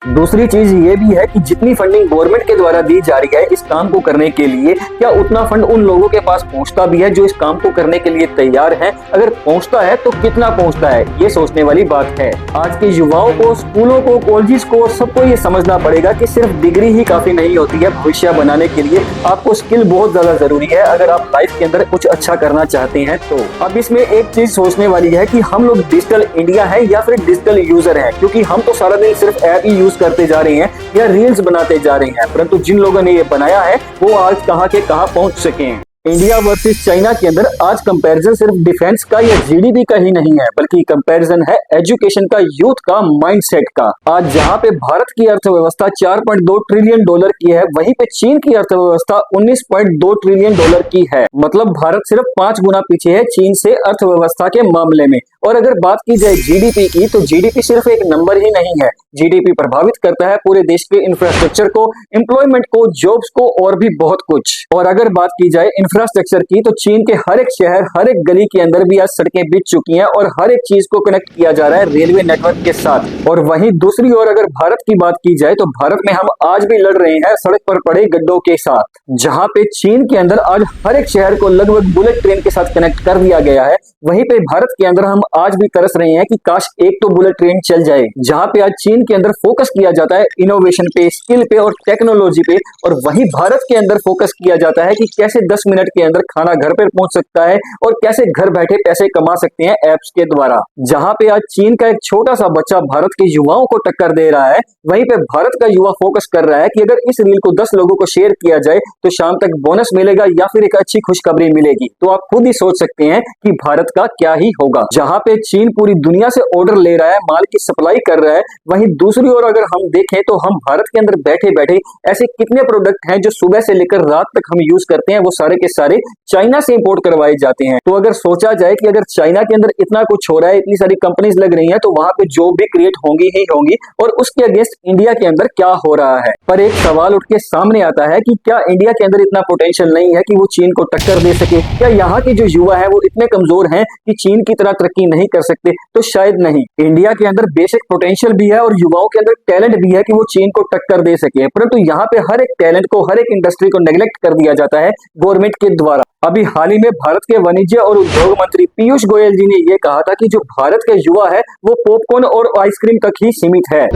दूसरी चीज ये भी है कि जितनी फंडिंग गवर्नमेंट के द्वारा दी जा रही है इस काम को करने के लिए, क्या उतना फंड उन लोगों के पास पहुंचता भी है जो इस काम को करने के लिए तैयार हैं? अगर पहुंचता है तो कितना पहुंचता है, ये सोचने वाली बात है। आज के युवाओं को, स्कूलों को, कॉलेजेस को, सबको ये समझना पड़ेगा कि सिर्फ डिग्री ही काफी नहीं होती है भविष्य बनाने के लिए। आपको स्किल बहुत ज्यादा जरूरी है अगर आप लाइफ के अंदर कुछ अच्छा करना चाहते हैं तो। अब इसमें एक चीज सोचने वाली है कि हम लोग डिजिटल इंडिया है या फिर डिजिटल यूजर है, क्योंकि हम तो सारा दिन सिर्फ ऐप ही करते जा रहे हैं या रील्स बनाते जा रहे हैं, परंतु जिन लोगों ने ये बनाया है वो आज कहां के कहां पहुंच सके हैं। इंडिया वर्सेस चाइना के अंदर आज कंपैरिजन सिर्फ डिफेंस का या जीडीपी का ही नहीं है, बल्कि कंपैरिजन है एजुकेशन का, यूथ का, माइंडसेट का। आज जहां पे भारत की अर्थव्यवस्था 4.2 ट्रिलियन डॉलर की है, वहीं पे चीन की अर्थव्यवस्था 19.2 ट्रिलियन डॉलर की है। मतलब भारत सिर्फ 5 गुना पीछे है चीन से अर्थव्यवस्था के मामले में। और अगर बात की जाए जीडीपी की, तो जीडीपी सिर्फ एक नंबर ही नहीं है। जीडीपी प्रभावित करता है पूरे देश के इंफ्रास्ट्रक्चर को, एम्प्लॉयमेंट को, जॉब्स को और भी बहुत कुछ। और अगर बात की जाए इंफ्रास्ट्रक्चर की, तो चीन के हर एक शहर, हर एक गली के अंदर भी आज सड़कें बिछ चुकी हैं और हर एक चीज को कनेक्ट किया जा रहा है रेलवे नेटवर्क के साथ। और वहीं दूसरी ओर अगर भारत की बात की जाए, तो भारत में हम आज भी लड़ रहे हैं सड़क पर पड़े गड्ढों के साथ। जहां पे चीन के अंदर आज हर एक शहर को लगभग बुलेट ट्रेन के साथ कनेक्ट कर दिया गया है, वहीं पे भारत के अंदर हम आज भी तरस रहे हैं कि काश एक तो बुलेट ट्रेन चल जाए। जहां पे आज चीन के अंदर फोकस किया जाता है इनोवेशन पे, स्किल पे और टेक्नोलॉजी पे, और वहीं भारत के अंदर फोकस किया जाता है कि कैसे 10 मिनट के अंदर खाना घर पर पहुंच सकता है और कैसे घर बैठे पैसे कमा सकते हैं एप्स के द्वारा। जहां पे आज चीन का एक छोटा सा बच्चा भारत के युवाओं को टक्कर दे रहा है, वहीं पे भारत का युवा फोकस कर रहा है कि अगर इस रील को 10 लोगों को शेयर किया जाए तो शाम तक बोनस मिलेगा या फिर एक अच्छी खुशखबरी मिलेगी। तो आप खुद ही सोच सकते हैं कि भारत का क्या ही होगा। जहां पे चीन पूरी दुनिया से ऑर्डर ले रहा है, माल की सप्लाई कर रहा है, वहीं दूसरी ओर अगर हम देखें तो हम भारत के अंदर बैठे बैठे ऐसे कितने प्रोडक्ट हैं जो सुबह से लेकर रात तक हम यूज करते हैं, वो सारे के सारे चाइना से इंपोर्ट करवाए जाते हैं। तो अगर सोचा जाए कि अगर चाइना के अंदर इतना कुछ हो रहा है, इतनी सारी कंपनीज लग रही हैं, तो वहां पे जॉब भी क्रिएट होंगी ही होंगी, और उसके अगेंस्ट इंडिया के अंदर क्या हो रहा है। पर एक सवाल उठ के सामने आता है कि क्या इंडिया के अंदर इतना पोटेंशियल नहीं है कि वो चीन को टक्कर दे सके? क्या यहाँ के जो युवा है वो इतने कमजोर हैं कि चीन की तरह तरक्की नहीं कर सकते? तो शायद नहीं। इंडिया के अंदर बेसिक पोटेंशियल भी है और युवाओं के अंदर टैलेंट भी है कि वो चीन को टक्कर दे सके, परंतु यहाँ पे हर एक टैलेंट को, हर एक इंडस्ट्री को नेग्लेक्ट कर दिया जाता है गवर्नमेंट के द्वारा। अभी हाल ही में भारत के वाणिज्य और उद्योग मंत्री पीयूष गोयल जी ने यह कहा था कि जो भारत के युवा है वो पॉपकॉर्न और आइसक्रीम तक ही सीमित है।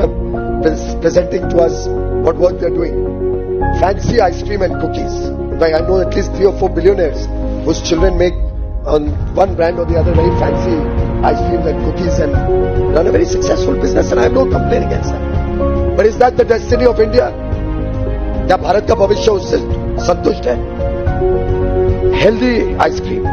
Presenting to us what work they are doing, fancy ice cream and cookies. I know at least 3 or 4 billionaires whose children make on one brand or the other very fancy ice cream and cookies and run a very successful business, and I have no complaint against that. But is that the destiny of India? क्या भारत का भविष्य उससे संतुष्ट है? Healthy ice cream,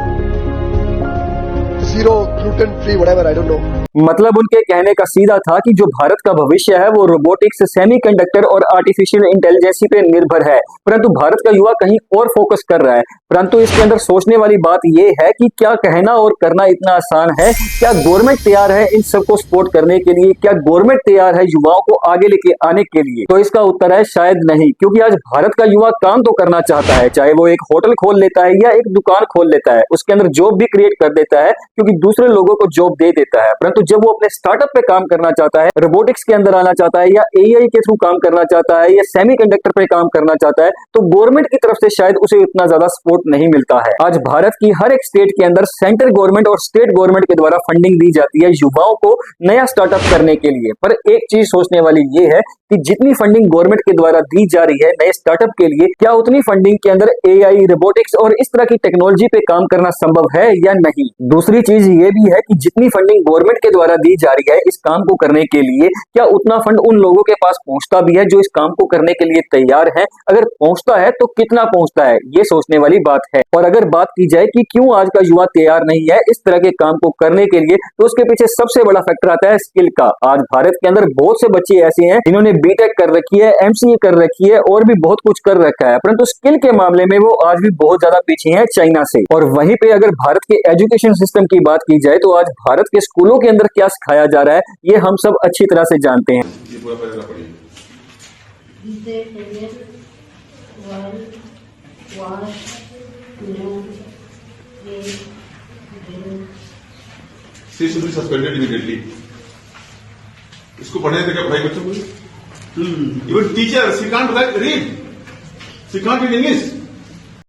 zero gluten free, whatever, I don't know. मतलब उनके कहने का सीधा था कि जो भारत का भविष्य है वो रोबोटिक्स, सेमीकंडक्टर और आर्टिफिशियल इंटेलिजेंस पे निर्भर है, परंतु भारत का युवा कहीं और फोकस कर रहा है। परंतु इसके अंदर सोचने वाली बात यह है कि क्या कहना और करना इतना आसान है? क्या गवर्नमेंट तैयार है इन सबको सपोर्ट करने के लिए? क्या गवर्नमेंट तैयार है युवाओं को आगे लेके आने के लिए? तो इसका उत्तर है शायद नहीं, क्योंकि आज भारत का युवा काम तो करना चाहता है, चाहे वो एक होटल खोल लेता है या एक दुकान खोल लेता है, उसके अंदर जॉब भी क्रिएट कर देता है क्योंकि दूसरे लोगों को जॉब दे देता है। परंतु जब वो अपने स्टार्टअप पे काम करना चाहता है, रोबोटिक्स के अंदर आना चाहता है या एआई के थ्रू काम करना चाहता है या सेमीकंडक्टर पे काम करना चाहता है, तो गवर्नमेंट की तरफ से शायद उसे इतना ज्यादा सपोर्ट नहीं मिलता है। आज भारत की हर एक स्टेट के अंदर सेंट्रल गवर्नमेंट और स्टेट गवर्नमेंट के द्वारा फंडिंग दी जाती है युवाओं को नया स्टार्टअप करने के लिए। पर एक चीज सोचने वाली ये है कि जितनी फंडिंग गवर्नमेंट के द्वारा दी जा रही है नए स्टार्टअप के लिए, क्या उतनी फंडिंग के अंदर एआई, रोबोटिक्स और इस तरह की टेक्नोलॉजी पे काम करना संभव है या नहीं? दूसरी चीज ये भी है कि जितनी फंडिंग गवर्नमेंट के द्वारा दी जा रही है इस काम को करने के लिए, क्या उतना फंड उन लोगों के पास पहुंचता भी है जो इस काम को करने के लिए तैयार है? अगर पहुंचता है तो कितना पहुंचता है, ये सोचने वाली बात है। और अगर बात की जाए कि क्यों आज का युवा तैयार नहीं है इस तरह के काम को करने के लिए, तो उसके पीछे सबसे बड़ा फैक्टर आता है स्किल का। आज भारत के अंदर बहुत से बच्चे ऐसे हैं जिन्होंने बीटेक कर रखी है, एमसीए कर रखी है और भी बहुत कुछ कर रखा है, परंतु स्किल के मामले में वो आज भी बहुत ज्यादा पीछे हैं चाइना से। और वहीं पे अगर भारत के एजुकेशन सिस्टम की बात की जाए, तो आज भारत के स्कूलों के अंदर क्या सिखाया जा रहा है ये हम सब अच्छी तरह से जानते हैं। Suspended immediately. इसको पढ़ने थे क्या भाई बच्चों को? Even teachers, she can't read. She can't read English.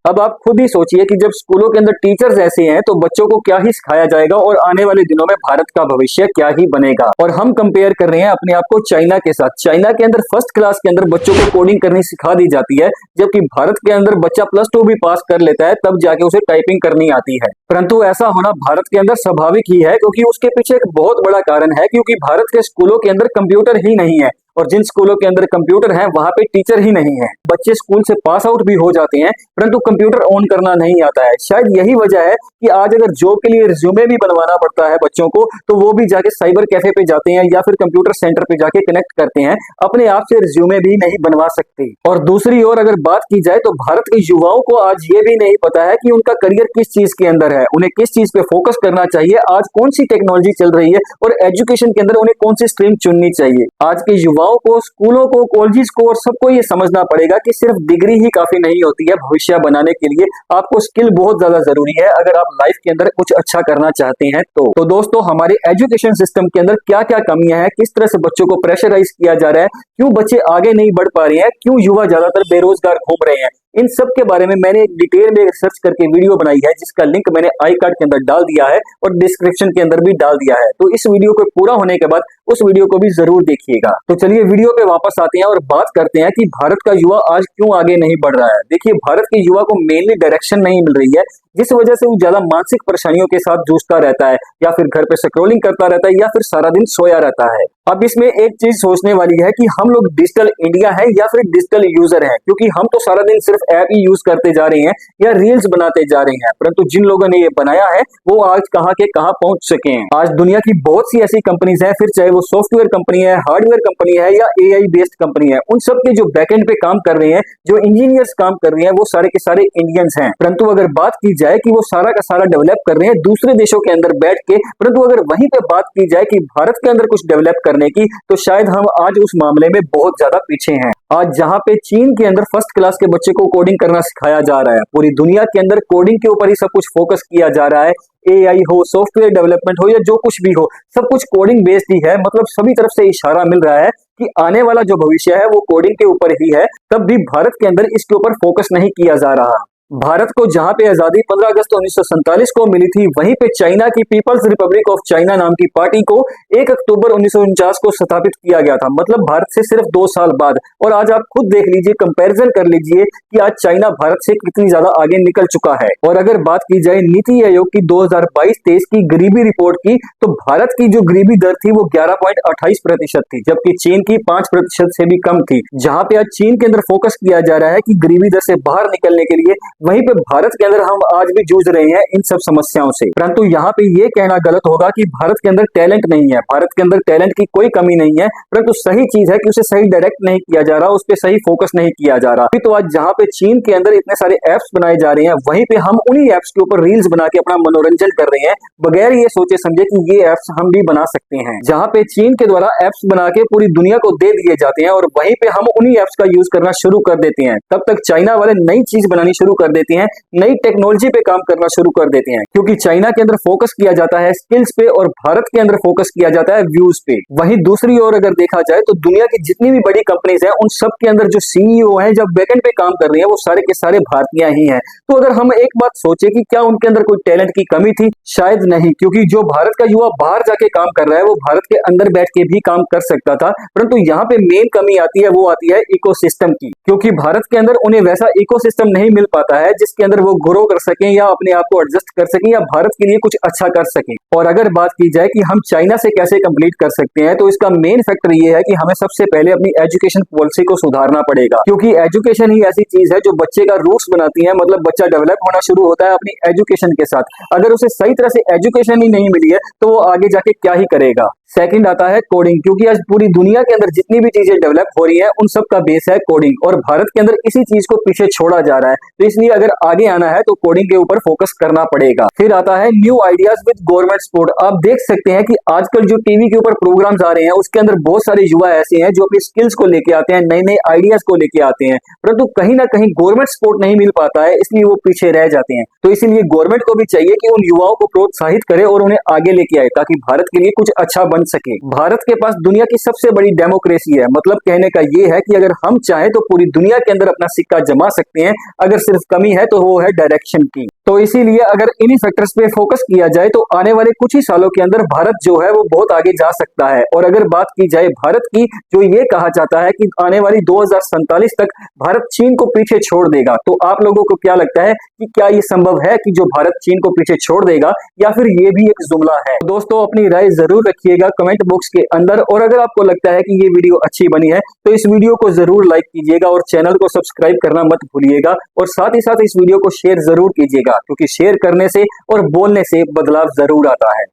अब आप खुद ही सोचिए कि जब स्कूलों के अंदर टीचर्स ऐसे हैं तो बच्चों को क्या ही सिखाया जाएगा और आने वाले दिनों में भारत का भविष्य क्या ही बनेगा। और हम कंपेयर कर रहे हैं अपने आप को चाइना के साथ। चाइना के अंदर फर्स्ट क्लास के अंदर बच्चों को कोडिंग करनी सिखा दी जाती है, जबकि भारत के अंदर बच्चा +2 भी पास कर लेता है तब जाके उसे टाइपिंग करनी आती है। परंतु ऐसा होना भारत के अंदर स्वाभाविक ही है, क्योंकि उसके पीछे एक बहुत बड़ा कारण है, क्योंकि भारत के स्कूलों के अंदर कंप्यूटर ही नहीं है, और जिन स्कूलों के अंदर कंप्यूटर है वहां पे टीचर ही नहीं है। बच्चे स्कूल से पास आउट भी हो जाते हैं परंतु कंप्यूटर ऑन करना नहीं आता है। शायद यही वजह है कि आज अगर जॉब के लिए रिज्यूमे भी बनवाना पड़ता है बच्चों को, तो वो भी जाके साइबर कैफे पे जाते हैं या फिर कंप्यूटर सेंटर पे जाके कनेक्ट करते हैं, अपने आप से रिज्यूमे भी नहीं बनवा सकते। और दूसरी ओर अगर बात की जाए तो भारत के युवाओं को आज ये भी नहीं पता है कि उनका करियर किस चीज के अंदर है, उन्हें किस चीज पे फोकस करना चाहिए, आज कौन सी टेक्नोलॉजी चल रही है और एजुकेशन के अंदर उन्हें कौन सी स्ट्रीम चुननी चाहिए। आज के युवाओं को, स्कूलों को, कॉलेजेस को और सबको ये समझना पड़ेगा कि सिर्फ डिग्री ही काफी नहीं होती है भविष्य बनाने के लिए। आपको स्किल बहुत ज्यादा जरूरी है अगर आप लाइफ के अंदर कुछ अच्छा करना चाहते हैं तो दोस्तों, हमारे एजुकेशन सिस्टम के अंदर क्या क्या कमियां हैं, किस तरह से बच्चों को प्रेशराइज किया जा रहा है, क्यों बच्चे आगे नहीं बढ़ पा रहे हैं, क्यों युवा ज्यादातर बेरोजगार घूम रहे हैं, इन सब के बारे में मैंने एक डिटेल में रिसर्च करके वीडियो बनाई है, जिसका लिंक मैंने आई कार्ड के अंदर डाल दिया है और डिस्क्रिप्शन के अंदर भी डाल दिया है। तो इस वीडियो को पूरा होने के बाद उस वीडियो को भी जरूर देखिएगा। तो चलिए वीडियो पे वापस आते हैं और बात करते हैं कि भारत का युवा आज क्यों आगे नहीं बढ़ रहा है। देखिए, भारत के युवा को मेनली डायरेक्शन नहीं मिल रही है, जिस वजह से वो ज्यादा मानसिक परेशानियों के साथ जूझता रहता है, या फिर घर पे स्क्रॉलिंग करता रहता है, या फिर सारा दिन सोया रहता है। अब इसमें एक चीज सोचने वाली है कि हम लोग डिजिटल इंडिया है या फिर डिजिटल यूजर हैं, क्योंकि हम तो सारा दिन सिर्फ ऐप ही यूज करते जा रहे हैं या रील्स बनाते जा रहे हैं, परंतु जिन लोगों ने ये बनाया है वो आज कहां के कहां पहुंच सके हैं। आज दुनिया की बहुत सी ऐसी कंपनीज हैं, फिर चाहे वो सॉफ्टवेयर कंपनी है, हार्डवेयर कंपनी है या AI बेस्ड कंपनी है, उन सब के जो बैकएंड पे काम कर रहे हैं, जो इंजीनियर्स काम कर रहे हैं, वो सारे के सारे इंडियंस हैं। परंतु अगर बात की जाए कि वो सारा का सारा डेवलप कर रहे हैं दूसरे देशों के अंदर बैठ के, परंतु अगर वहीं पे बात की जाए कि भारत के अंदर कुछ डेवलप करने की, तो शायद हम आज उस मामले में बहुत ज्यादा पीछे हैं। आज जहां पे चीन के अंदर फर्स्ट क्लास के बच्चे को कोडिंग करना सिखाया जा रहा है, पूरी दुनिया के अंदर कोडिंग के ऊपर ही सब कुछ फोकस किया जा रहा है। AI हो, सॉफ्टवेयर डेवलपमेंट हो या जो कुछ भी हो, सब कुछ कोडिंग बेस्ड ही है। मतलब सभी तरफ से इशारा मिल रहा है कि आने वाला जो भविष्य है वो कोडिंग के ऊपर ही है। तब भी भारत के अंदर इसके ऊपर फोकस नहीं किया जा रहा। भारत को जहां पे आजादी 15 अगस्त 1947 को मिली थी, वहीं पे चाइना की पीपल्स रिपब्लिक ऑफ चाइना नाम की पार्टी को 1 अक्टूबर 1949 को स्थापित किया गया था, मतलब भारत से सिर्फ 2 साल बाद। और आज आप खुद देख लीजिए, कंपैरिजन कर लीजिए कि आज चाइना भारत से कितनी ज्यादा आगे निकल चुका है। और अगर बात की जाए नीति आयोग की 2022-23 की गरीबी रिपोर्ट की, तो भारत की जो गरीबी दर थी वो 11.28% थी, जबकि चीन की 5% से भी कम थी। जहां पे आज चीन के अंदर फोकस किया जा रहा है कि गरीबी दर से बाहर निकलने के लिए, वहीं पे भारत के अंदर हम आज भी जूझ रहे हैं इन सब समस्याओं से। परंतु यहाँ पे ये कहना गलत होगा कि भारत के अंदर टैलेंट नहीं है। भारत के अंदर टैलेंट की कोई कमी नहीं है, परंतु सही चीज है कि उसे सही डायरेक्ट नहीं किया जा रहा, उस पर सही फोकस नहीं किया जा रहा। तो आज जहाँ पे चीन के अंदर इतने सारे एप्स बनाए जा रहे हैं, वहीं पे हम उन्हीं एप्स के ऊपर रील्स बना के अपना मनोरंजन कर रहे हैं, बगैर ये सोचे समझे कि ये एप्स हम भी बना सकते हैं। जहाँ पे चीन के द्वारा एप्स बना के पूरी दुनिया को दे दिए जाते हैं और वहीं पे हम उन्हीं एप्स का यूज करना शुरू कर देते हैं, तब तक चाइना वाले नई चीज बनानी शुरू कर देते हैं, नई टेक्नोलॉजी पे काम करना शुरू कर देते हैं। क्योंकि चाइना के अंदर फोकस किया जाता है स्किल्स पे और भारत के अंदर फोकस किया जाता है व्यूज पे। वहीं दूसरी ओर अगर देखा जाए तो दुनिया की जितनी भी बड़ी कंपनीज हैं, उन सब के अंदर जो CEO हैं, जब बैकएंड पे काम कर रहे हैं, वो सारे के सारे भारतीय ही हैं। तो अगर हम एक बात सोचे कि क्या उनके अंदर कोई टैलेंट की कमी थी, शायद नहीं, क्योंकि जो भारत का युवा बाहर जाके काम कर रहा है वो भारत के अंदर बैठ के भी काम कर सकता था। परंतु यहाँ पे मेन कमी आती है, वो आती है इकोसिस्टम की, क्योंकि भारत के अंदर उन्हें वैसा इकोसिस्टम नहीं मिल पाता है जिसके अंदर वो ग्रो कर सकें या अपने आप को एडजस्ट कर सकें या भारत के लिए कुछ अच्छा कर सकें। और अगर बात की जाए कि हम चाइना से कैसे कंप्लीट कर सकते हैं, तो इसका मेन फैक्टर ये है कि हमें सबसे पहले अपनी एजुकेशन पॉलिसी को सुधारना पड़ेगा, क्योंकि एजुकेशन ही ऐसी चीज है जो बच्चे का रूट्स बनाती है। मतलब बच्चा डेवलप होना शुरू होता है अपनी एजुकेशन के साथ। अगर उसे सही तरह से एजुकेशन ही नहीं मिली है तो वो आगे जाके क्या ही करेगा। सेकंड आता है कोडिंग, क्योंकि आज पूरी दुनिया के अंदर जितनी भी चीजें डेवलप हो रही हैं, उन सब का बेस है कोडिंग, और भारत के अंदर इसी चीज को पीछे छोड़ा जा रहा है। तो इसलिए अगर आगे आना है तो कोडिंग के ऊपर फोकस करना पड़ेगा। फिर आता है new ideas with government government support. आप देख सकते हैं कि आजकल जो टीवी के ऊपर प्रोग्राम्स आ रहे हैं उसके अंदर बहुत सारे युवा ऐसे हैं जो अपनी स्किल्स को लेके आते हैं, नए नए आइडियाज को लेके आते हैं, परंतु कहीं ना कहीं गवर्नमेंट सपोर्ट नहीं मिल पाता है, इसलिए वो पीछे रह जाते हैं। तो इसीलिए गवर्नमेंट को भी चाहिए कि उन युवाओं को प्रोत्साहित करे और उन्हें आगे लेके आए ताकि भारत के लिए कुछ अच्छा बन सके। भारत के पास दुनिया की सबसे बड़ी डेमोक्रेसी है, मतलब कहने का ये है कि अगर हम चाहें तो पूरी दुनिया के अंदर अपना सिक्का जमा सकते हैं। अगर सिर्फ कमी है तो वो है डायरेक्शन की। तो इसीलिए अगर इन्हीं फैक्टर्स पे फोकस किया जाए तो आने वाले कुछ ही सालों के अंदर भारत जो है वो बहुत आगे जा सकता है। और अगर बात की जाए भारत की, जो ये कहा जाता है कि आने वाली 2047 तक भारत चीन को पीछे छोड़ देगा, तो आप लोगों को क्या लगता है कि क्या ये संभव है कि जो भारत चीन को पीछे छोड़ देगा, या फिर ये भी एक जुमला है? दोस्तों, अपनी राय जरूर रखिएगा कमेंट बॉक्स के अंदर, और अगर आपको लगता है कि ये वीडियो अच्छी बनी है तो इस वीडियो को जरूर लाइक कीजिएगा और चैनल को सब्सक्राइब करना मत भूलिएगा, और साथ ही साथ इस वीडियो को शेयर जरूर कीजिएगा, क्योंकि शेयर करने से और बोलने से बदलाव जरूर आता है।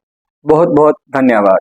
बहुत बहुत धन्यवाद।